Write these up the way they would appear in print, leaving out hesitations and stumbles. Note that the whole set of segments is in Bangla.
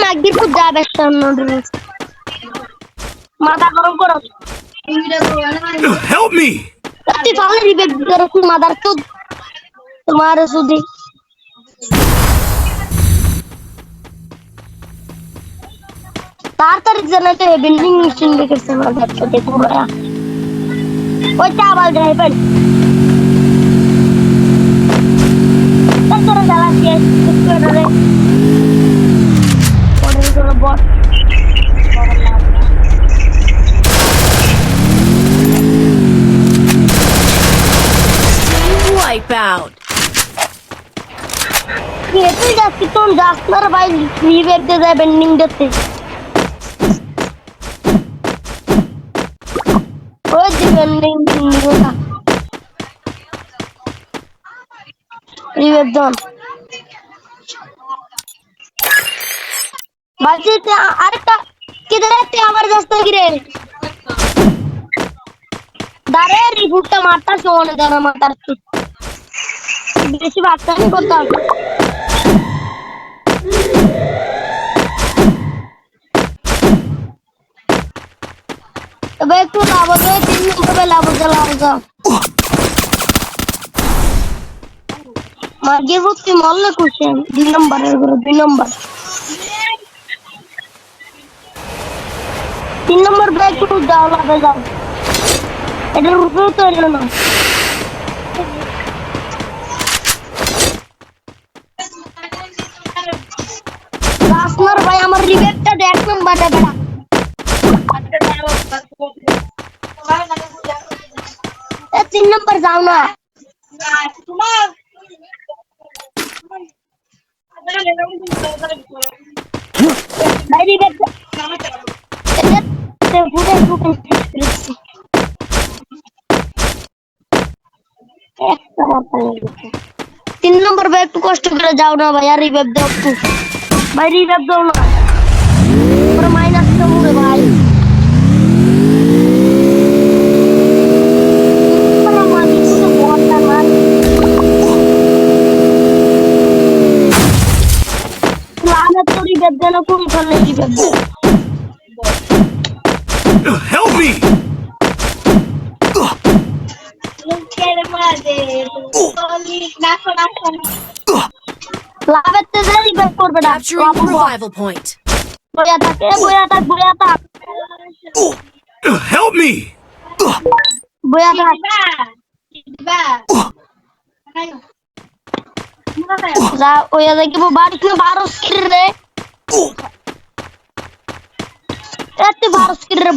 মাগির খুব যা ব্যস্ত মাথা গরম করো Help me! তুই তাহলে রিবেট করো তুই মাদার তো তোমার সুদি তাড়াতাড়ি জানাতে বিল্ডিং মেশিন দেখেছে মাদার তো দেখো বড়া ওই চাবাল ড্রাইভার তোরা জ্বালা দিয়ে করে করে বট Wipe out. তুই যাচ্ছি তোর ডাক্তার ভাই রিবেট দিয়ে যায় বেন্ডিং দিতে ওই যে বেন্ডিং ওটা রিবেট দন বাজিতে আরেকটা কিধর তুই আমার রাস্তা গিরে দাঁড়ে রিবুটটা মারতা শোনে দাঁড়া মারতার বেশি বাচ্চা নেই করতাম তবে একটু লাভ হবে 3 নম্বরে লাভ মার্গে ভর্তি মরলে খুশি 2 নম্বরের ঘরে 2 নম্বর 3 নম্বর ব্যাগ একটু যাও লাভে যাও এটার উপরেও তো এলো না রাসনার ভাই আমার রিবেটটা দেখ নম্বরে বেড়া এ 3 নম্বর যাও না ভাই রিবেট এটা পুরো পুরো 3 নম্বর ভাই একটু কষ্ট করে যাও না ভাই আর রিবেট দাও একটু ভাই রিবেট দাও না পুরো মাইনাস তো মুড়ে ভাই Help me! Capturing the revival point. Help me!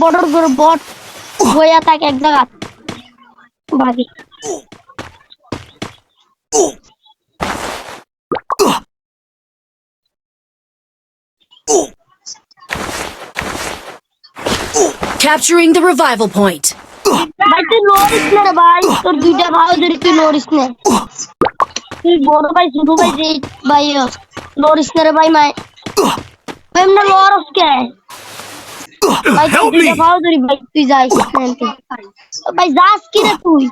Border করে বট বইয়া থাকে এক জায়গা ভাগি Capturing the revival point. ভাই তুই লড়িস না রে ভাই তোর দুইটা ভাই ধরে তুই লড়িস না তুই বড় ভাই ছোট ভাই যে ভাই লড়িস না রে ভাই মাই এমন লড়স কে ভাই তুই ভাই ধরে ভাই তুই যাইস ভাই যাস কি রে তুই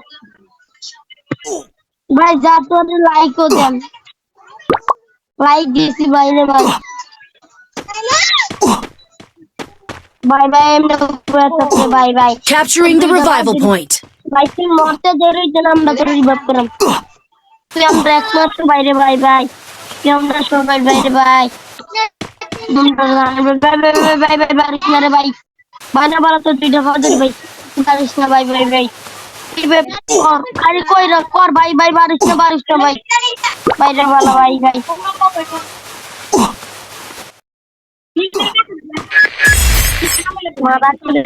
ভাই যা তোর লাইকও দেন লাইক দিছি ভাই রে ভাই Bye bye, bye bye. Capturing the revival point. Bye, তুই মরতে দেরি যেন আমরা তোর রিভাইভ করাম তুই আমরা একমাত্র বাইরে বাই বাই তুই আমরা সবাই বাইরে বাই বাই বাই বাই রে ভাই বানা বালা তো তুই ঢাকা ধরি ভাই বারিস না বাই বাই বাই আরে কই রে কর বাই বাই বারিস না ভাই বাইরে বালা বাই বাই মারা করে